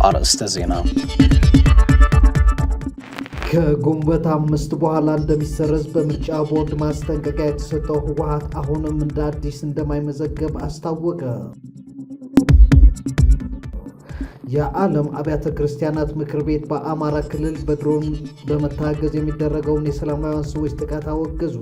አርዕስተ ዜና። ከግንቦት 5 በኋላ እንደሚሰረዝ በምርጫ ቦርድ ማስጠንቀቂያ የተሰጠው ህወሓት አሁንም እንደ አዲስ እንደማይመዘገብ አስታወቀ። የዓለም አብያተ ክርስቲያናት ምክር ቤት በአማራ ክልል በድሮን በመታገዝ የሚደረገውን የሰላማውያን ሰዎች ጥቃት አወገዙ።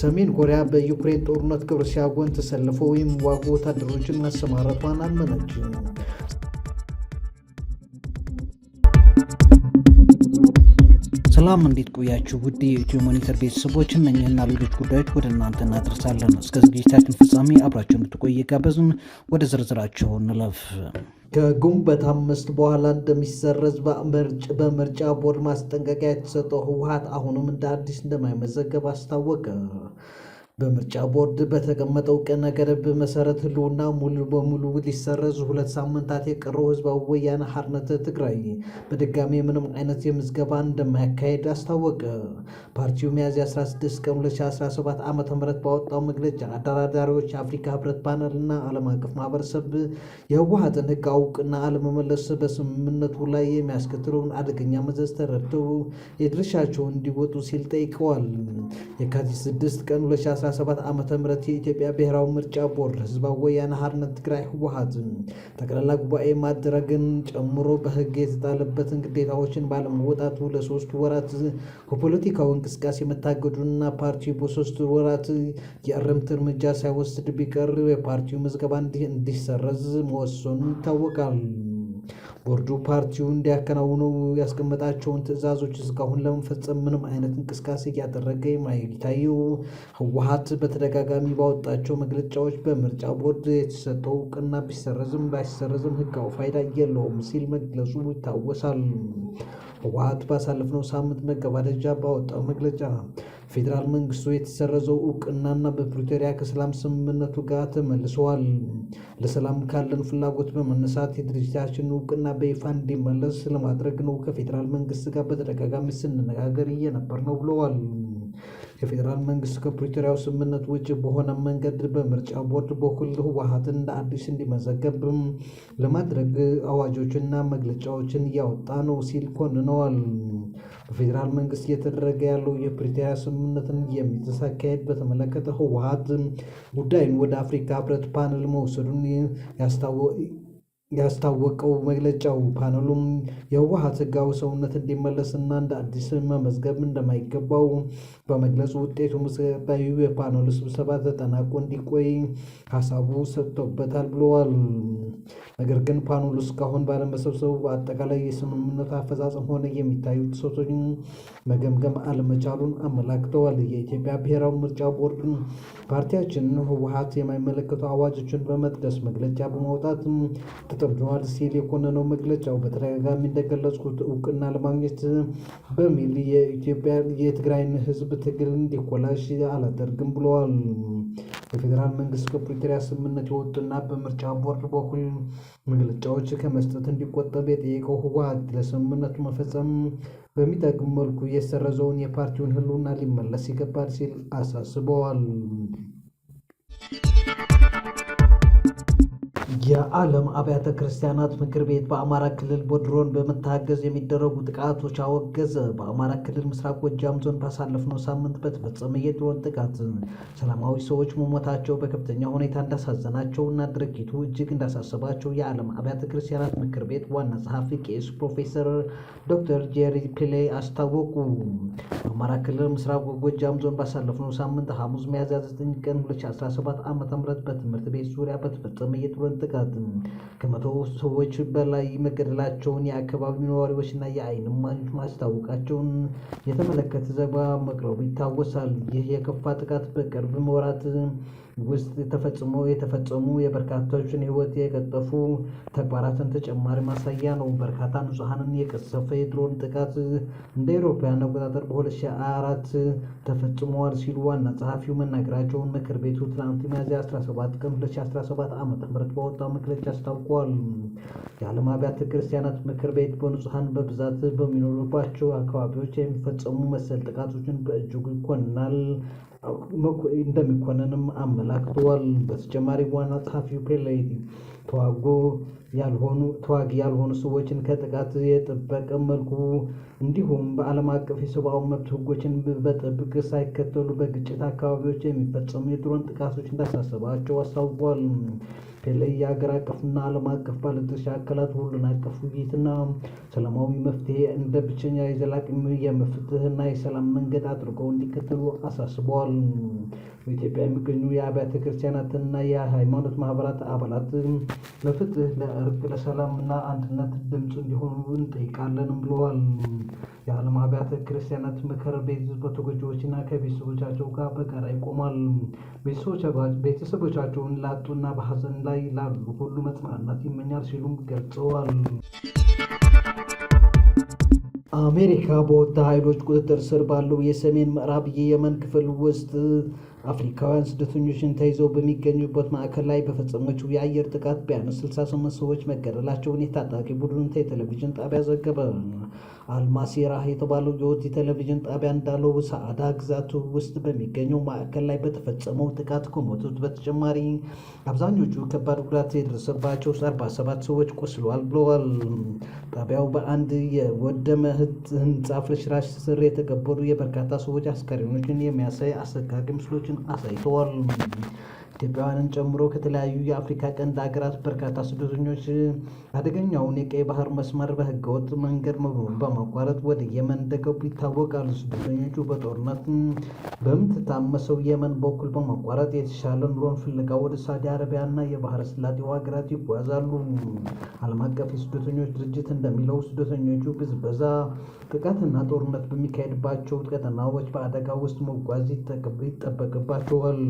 ሰሜን ኮሪያ በዩክሬን ጦርነት ከሩሲያ ጎን ተሰልፈው የሚዋጉ ወታደሮችን ማሰማራቷን አመነች። ሰላም፣ እንዴት ቆያችሁ? ውድ የኢትዮ ሞኒተር ቤተሰቦች፣ እነኝህና ሌሎች ጉዳዮች ወደ እናንተ እናደርሳለን። እስከ ዝግጅታችን ፍጻሜ አብራችሁ እንድትቆዩ ጋበዝን። ወደ ዝርዝራቸው እንለፍ። ከግንቦት 5 በኋላ እንደሚሰረዝ በምርጫ ቦርድ ማስጠንቀቂያ የተሰጠው ህወሓት አሁንም እንደ አዲስ እንደማይመዘገብ አስታወቀ። በምርጫ ቦርድ በተቀመጠው ቀነ ገደብ መሰረት ህልውና ሙሉ በሙሉ ሊሰረዝ 2 ሳምንታት የቀረው ህዝባዊ ወያነ ሓርነት ትግራይ በድጋሚ ምንም አይነት የምዝገባ እንደማያካሄድ አስታወቀ። ፓርቲው ሚያዝያ 16 ቀን 2017 ዓ.ም ባወጣው መግለጫ አደራዳሪዎች የአፍሪካ ህብረት ፓነልና ዓለም አቀፍ ማህበረሰብ የህወሓትን ህግ እውቅና አለመመለስ በስምምነቱ ላይ የሚያስከትለውን አደገኛ መዘዝ ተረድተው የድርሻቸውን እንዲወጡ ሲል ጠይቀዋል። የካቲት 6 ቀን 2017 ዓ.ም የኢትዮጵያ ብሔራዊ ምርጫ ቦርድ ህዝባዊ ወያነ ሓርነት ትግራይ ህወሓት ጠቅላላ ጉባኤ ማድረግን ጨምሮ በህግ የተጣለበትን ግዴታዎችን ባለመወጣቱ ለ3 ወራት ከፖለቲካዊ እንቅስቃሴ መታገዱና ፓርቲው በ3 ወራት የእርምት እርምጃ ሳይወስድ ቢቀር የፓርቲው ምዝገባ እንዲሰረዝ መወሰኑ ይታወቃል። ቦርዱ ፓርቲው እንዲያከናውነው ያስቀመጣቸውን ትዕዛዞች እስካሁን ለመፈጸም ምንም አይነት እንቅስቃሴ እያደረገ የማይታየው ህወሓት በተደጋጋሚ ባወጣቸው መግለጫዎች በምርጫ ቦርድ የተሰጠው እውቅና ቢሰረዝም ባይሰረዝም ህጋዊ ፋይዳ የለውም ሲል መግለጹ ይታወሳል። ህወሓት ባሳለፍነው ሳምንት መገባደጃ ባወጣው መግለጫ ፌዴራል መንግስቱ የተሰረዘው እውቅናና በፕሪቶሪያ ከሰላም ስምምነቱ ጋር ተመልሰዋል። ለሰላም ካለን ፍላጎት በመነሳት የድርጅታችን እውቅና በይፋ እንዲመለስ ለማድረግ ነው ከፌዴራል መንግስት ጋር በተደጋጋሚ ስንነጋገር እየነበር ነው ብለዋል። የፌዴራል መንግስት ከፕሪቶሪያው ስምምነት ውጭ በሆነ መንገድ በምርጫ ቦርድ በኩል ህወሓትን እንደ አዲስ እንዲመዘገብ ለማድረግ አዋጆችና መግለጫዎችን እያወጣ ነው ሲል ኮንነዋል። በፌዴራል መንግስት እየተደረገ ያለው የፕሪቶሪያ ስምምነትን የሚጥስ አካሄድ በተመለከተ ህወሓት ጉዳዩን ወደ አፍሪካ ህብረት ፓነል መውሰዱን ያስታወቀው መግለጫው ፓነሉም የህወሓት ህጋዊ ሰውነት እንዲመለስና እንደ አዲስ መመዝገብ እንደማይገባው በመግለጹ ውጤቱ ምስጋዩ የፓነሉ ስብሰባ ተጠናቆ እንዲቆይ ሀሳቡ ሰጥቶበታል ብለዋል። ነገር ግን ፓነሉ እስካሁን ባለመሰብሰቡ በአጠቃላይ የስምምነቱ አፈጻጸም ሆነ የሚታዩ ጥሰቶችን መገምገም አለመቻሉን አመላክተዋል። የኢትዮጵያ ብሔራዊ ምርጫ ቦርድ ፓርቲያችን ህወሓት የማይመለከቱ አዋጆችን በመጥቀስ መግለጫ በማውጣት ተጠምደዋል ሲል የኮነነው መግለጫው በተደጋጋሚ እንደገለጽኩት እውቅና ለማግኘት በሚል የትግራይን ህዝብ ትግል እንዲኮላሽ አላደርግም ብለዋል። የፌዴራል መንግስት ከፕሪቶሪያ ስምምነት የወጡና በምርጫ ቦርድ በኩል መግለጫዎች ከመስጠት እንዲቆጠብ የጠየቀው ህወሓት ለስምምነቱ መፈጸም በሚጠቅም መልኩ የሰረዘውን የፓርቲውን ህልውና ሊመለስ ይገባል ሲል አሳስበዋል። የዓለም አብያተ ክርስቲያናት ምክር ቤት በአማራ ክልል በድሮን በመታገዝ የሚደረጉ ጥቃቶች አወገዘ። በአማራ ክልል ምስራቅ ጎጃም ዞን ባሳለፍነው ሳምንት በተፈጸመ የድሮን ጥቃት ሰላማዊ ሰዎች መሞታቸው በከፍተኛ ሁኔታ እንዳሳዘናቸውና ድርጊቱ እጅግ እንዳሳሰባቸው የዓለም አብያተ ክርስቲያናት ምክር ቤት ዋና ጸሐፊ ቄስ ፕሮፌሰር ዶክተር ጄሪ ፒሌ አስታወቁ። በአማራ ክልል ምስራቅ ጎጃም ዞን ባሳለፍነው ሳምንት ሐሙስ ሚያዝያ 9 ቀን 2017 ዓ.ም በትምህርት ቤት ዙሪያ በተፈጸመ የድሮን ጥቃት ከ100 ሰዎች በላይ መገደላቸውን የአካባቢው ነዋሪዎችና የዓይን እማኞች ማስታወቃቸውን የተመለከተ ዘገባ መቅረቡ ይታወሳል። ይህ የከፋ ጥቃት በቅርብ ወራት ውስጥ የተፈጸሙ የበርካታዎችን ሕይወት የቀጠፉ ተግባራትን ተጨማሪ ማሳያ ነው። በርካታ ንጹሐንን የቀሰፈ የድሮን ጥቃት እንደ አውሮፓውያን አቆጣጠር በ2024 ተፈጽመዋል ሲሉ ዋና ጸሐፊው መናገራቸውን ምክር ቤቱ ትናንት ሚያዝያ 17 ቀን 2017 ዓ.ም በወጣው መግለጫ አስታውቋል። የዓለም አብያተ ክርስቲያናት ምክር ቤት በንጹሐን በብዛት በሚኖሩባቸው አካባቢዎች የሚፈጸሙ መሰል ጥቃቶችን በእጅጉ ይኮንናል እንደሚኮንንም አመላክተዋል። በተጨማሪ ዋና ጸሐፊው ፔሌቲ ተዋጊ ያልሆኑ ሰዎችን ከጥቃት የጠበቀ መልኩ እንዲሁም በዓለም አቀፍ የሰብአዊ መብት ሕጎችን በጥብቅ ሳይከተሉ በግጭት አካባቢዎች የሚፈጸሙ የድሮን ጥቃቶች እንዳሳሰባቸው አስታውቋል። ፔሌይ የሀገር አቀፍና ዓለም አቀፍ ባለድርሻ አካላት ሁሉን አቀፍ ውይይትና ሰላማዊ መፍትሄ እንደ ብቸኛ የዘላቂ የፍትህና የሰላም መንገድ አድርገው እንዲከተሉ አሳስበዋል። በኢትዮጵያ የሚገኙ የአብያተ ክርስቲያናትና የሃይማኖት ማህበራት አባላት ለፍትህ፣ ለእርቅ፣ ለሰላምና አንድነት ድምፅ እንዲሆኑ እንጠይቃለንም ብለዋል። የዓለም አብያተ ክርስቲያናት ምክር ቤት በተጎጂዎችና ከቤተሰቦቻቸው ጋር በጋራ ይቆማል። ቤተሰቦቻቸውን ላጡና በሀዘን ላይ ላሉ ሁሉ መጽናናት ይመኛል ሲሉም ገልጸዋል። አሜሪካ በሁቲ ኃይሎች ቁጥጥር ስር ባለው የሰሜን ምዕራብ የየመን ክፍል ውስጥ አፍሪካውያን ስደተኞችን ተይዘው በሚገኙበት ማዕከል ላይ በፈጸመችው የአየር ጥቃት ቢያንስ 68 ሰዎች መገደላቸውን የታጣቂ ቡድኑ ቴሌቪዥን ጣቢያ ዘገበ። አልማሲራ የተባለው የሁቲ ቴሌቪዥን ጣቢያ እንዳለው ሰዓዳ ግዛት ውስጥ በሚገኘው ማዕከል ላይ በተፈጸመው ጥቃት ከሞቱት በተጨማሪ አብዛኞቹ ከባድ ጉዳት የደረሰባቸው 47 ሰዎች ቆስለዋል ብለዋል። ጣቢያው በአንድ የወደመ ህንፃ ፍርስራሽ ስር የተቀበሩ የበርካታ ሰዎች አስከሬኖችን የሚያሳይ አሰቃቂ ምስሎችን አሳይተዋል። ኢትዮጵያውያንን ጨምሮ ከተለያዩ የአፍሪካ ቀንድ ሀገራት በርካታ ስደተኞች አደገኛውን የቀይ ባህር መስመር በህገወጥ መንገድ በማቋረጥ ወደ የመን እንደገቡ ይታወቃሉ። ስደተኞቹ በጦርነት በምትታመሰው የመን በኩል በማቋረጥ የተሻለ ኑሮን ፍለጋ ወደ ሳዑዲ አረቢያና የባህረ ሰላጤው ሀገራት ይጓዛሉ። ዓለም አቀፍ የስደተኞች ድርጅት እንደሚለው ስደተኞቹ ብዝበዛ፣ ጥቃትና ጦርነት በሚካሄድባቸው ቀጠናዎች በአደጋ ውስጥ መጓዝ ይጠበቅባቸዋል።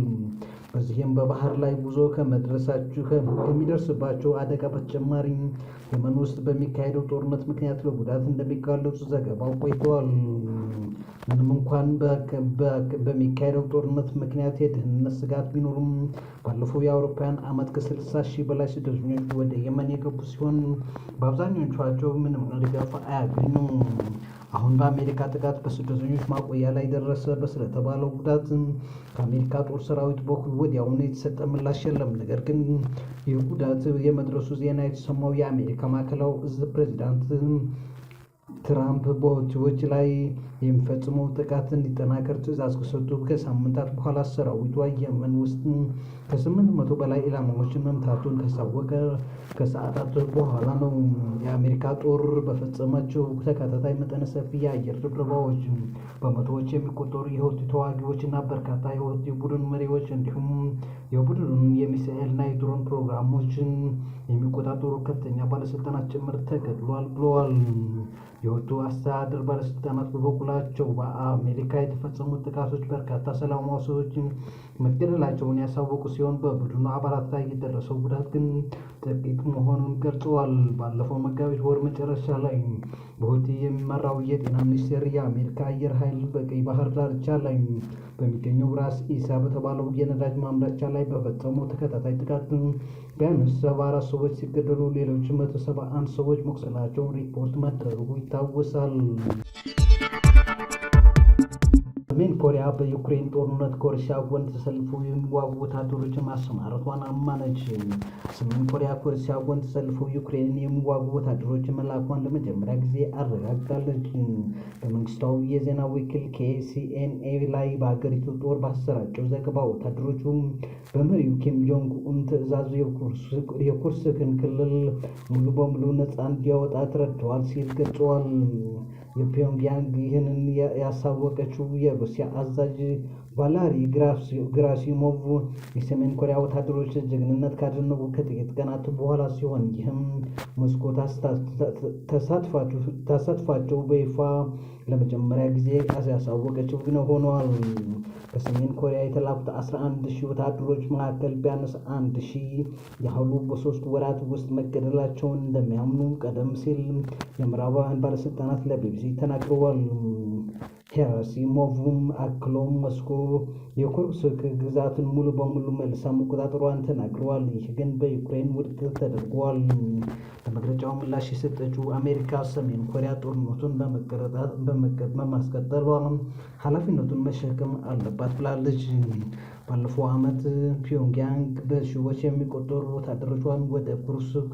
በዚህም በባህር ላይ ጉዞ ከሚደርስባቸው አደጋ በተጨማሪ የመን ውስጥ በሚካሄደው ጦርነት ምክንያት ለጉዳት እንደሚጋለጹ ዘገባው ቆይተዋል። ምንም እንኳን በሚካሄደው ጦርነት ምክንያት የደህንነት ስጋት ቢኖሩም ባለፈው የአውሮፓውያን ዓመት ከ60 ሺህ በላይ ስደተኞች ወደ የመን የገቡ ሲሆን በአብዛኞቻቸው ምንም ድጋፍ አያገኙም። አሁን በአሜሪካ ጥቃት በስደተኞች ማቆያ ላይ ደረሰ ስለተባለው ጉዳት ከአሜሪካ ጦር ሰራዊት በኩል ወዲያውኑ የተሰጠ ምላሽ የለም። ነገር ግን ይህ ጉዳት የመድረሱ ዜና የተሰማው የአሜሪካ ማዕከላዊ እዝ ፕሬዚዳንት ትራምፕ በሁቲዎች ላይ የሚፈጽመው ጥቃት እንዲጠናከር ትዕዛዝ ከሰጡ ከሳምንታት በኋላ ሰራዊቷ የመን ውስጥ ከ800 በላይ ኢላማዎችን መምታቱን ካሳወቀ ከሰዓታት በኋላ ነው። የአሜሪካ ጦር በፈጸማቸው ተከታታይ መጠነ ሰፊ የአየር ድብደባዎች በመቶዎች የሚቆጠሩ የሁቲ ተዋጊዎችና በርካታ የሁቲ ቡድን መሪዎች እንዲሁም የቡድኑን የሚሳኤልና የድሮን ፕሮግራሞችን የሚቆጣጠሩ ከፍተኛ ባለስልጣናት ጭምር ተገድሏል ብለዋል። የሁቲ አስተዳደር ባለስልጣናት በበኩላቸው በአሜሪካ የተፈጸሙት ጥቃቶች በርካታ ሰላማዊ ሰዎች መገደላቸውን ያሳወቁ ሲሆን በቡድኑ አባላት ላይ የደረሰው ጉዳት ግን ጥቂት መሆኑን ገልጸዋል። ባለፈው መጋቢት ወር መጨረሻ ላይ በሁቲ የሚመራው የጤና ሚኒስቴር የአሜሪካ አየር ኃይል በቀይ ባህር ዳርቻ ላይ በሚገኘው ራስ ኢሳ በተባለው የነዳጅ ማምረቻ ላይ በፈጸመው ተከታታይ ጥቃት ቢያንስ 74 ሰዎች ሲገደሉ ሌሎች 171 ሰዎች መቁሰላቸውን ሪፖርት መደረጉ ይታወሳል። ሰሜን ኮሪያ በዩክሬን ጦርነት ከሩሲያ ጎን ተሰልፈው የሚዋጉ ወታደሮችን ማሰማራቷን አመነች። ሰሜን ኮሪያ ከሩሲያ ጎን ተሰልፈው ዩክሬንን የሚዋጉ ወታደሮችን መላኳን ለመጀመሪያ ጊዜ አረጋግጣለች። በመንግስታዊ የዜና ወኪል KCNA ላይ በሀገሪቱ ጦር ባሰራጨው ዘገባ ወታደሮቹ በመሪው ኪም ጆንግ ኡን ትዕዛዝ የኩርስክን ክልል ሙሉ በሙሉ ነፃ እንዲያወጣ ተረድተዋል ሲል ገልጸዋል። የፒዮንግያንግ ይህንን ያሳወቀችው የሩሲያ አዛዥ ቫላሪ ግራሲሞቭ የሰሜን ኮሪያ ወታደሮች ጀግንነት ካደነቁ ከጥቂት ቀናት በኋላ ሲሆን ይህም ሞስኮ ተሳትፏቸው በይፋ ለመጀመሪያ ጊዜ ያሳወቀችው ግን ሆኗል። ከሰሜን ኮሪያ የተላኩት 11,000 ወታደሮች መካከል ቢያንስ 1,000 ያህሉ በ3 ወራት ውስጥ መገደላቸውን እንደሚያምኑ ቀደም ሲል የምዕራባውያን ባለስልጣናት ለቢቢሲ ተናግረዋል። ሄራሲሞቭም አክሎም ሞስኮ የኩርስክ ግዛትን ሙሉ በሙሉ መልሳ መቆጣጠሯን ተናግረዋል። ይህ ግን በዩክሬን ውድቅ ተደርጓል። ለመግለጫው ምላሽ የሰጠችው አሜሪካ ሰሜን ኮሪያ ጦርነቱን በማስቀጠሏ ኃላፊነቱን መሸከም አለባት ብላለች። ባለፈው ዓመት ፒዮንግያንግ በሺዎች የሚቆጠሩ ወታደሮቿን ወደ ኩርስክ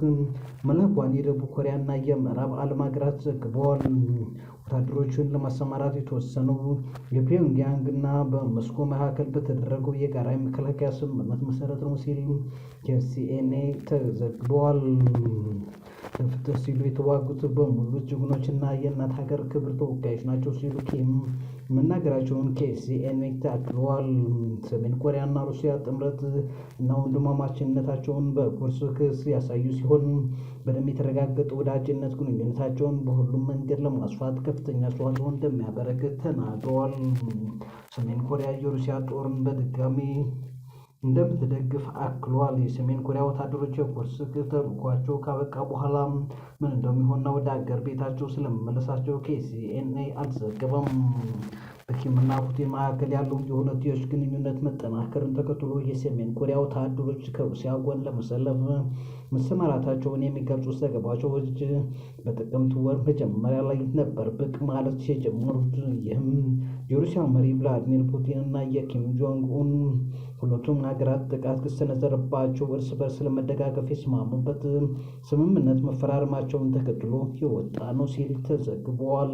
መላኳን የደቡብ ኮሪያና የምዕራብ ዓለም ሀገራት ዘግበዋል። ወታደሮቹን ለማሰማራት የተወሰነው የፒዮንግያንግ እና በሞስኮ መካከል በተደረገው የጋራ የመከላከያ ስምምነት መሰረት ነው ሲል ከሲኤንኤ ተዘግበዋል። ለፍትህ ሲሉ የተዋጉት በሙሉ ጀግኖችና የእናት ሀገር ክብር ተወካዮች ናቸው ሲሉ ኪም መናገራቸውን ከሲኤንኤ አክለዋል። ሰሜን ኮሪያና ሩሲያ ጥምረት እና ወንድማማችነታቸውን በኩርስክ ያሳዩ ሲሆን በደንብ የተረጋገጠ ወዳጅነት ግንኙነታቸውን በሁሉም መንገድ ለማስፋት ከፍተኛ አስተዋጽኦ እንደሚያበረክት ተናግረዋል። ሰሜን ኮሪያ የሩሲያ ጦርን በድጋሚ እንደምትደግፍ አክሏል። የሰሜን ኮሪያ ወታደሮች የኩርስክ ተልዕኳቸው ካበቃ በኋላ ምን እንደሚሆንና ወደ አገር ቤታቸው ስለመመለሳቸው ከሲኤንኤ አልዘገበም። በኪምና ፑቲን መካከል ያለው የሁለትዮሽ ግንኙነት መጠናከርን ተከትሎ የሰሜን ኮሪያ ወታደሮች ከሩሲያ ጎን ለመሰለፍ መሰማራታቸውን የሚገልጹ ዘገባዎች በጥቅምት ወር መጀመሪያ ላይ ነበር ብቅ ማለት የጀመሩት። ይህም የሩሲያ መሪ ቭላዲሚር ፑቲን እና የኪም ጆንግ ኡን ሁለቱም ሀገራት ጥቃት ከተሰነዘረባቸው እርስ በርስ ለመደጋገፍ የስማሙበት ስምምነት መፈራረማቸውን ተከትሎ የወጣ ነው ሲል ተዘግቧል።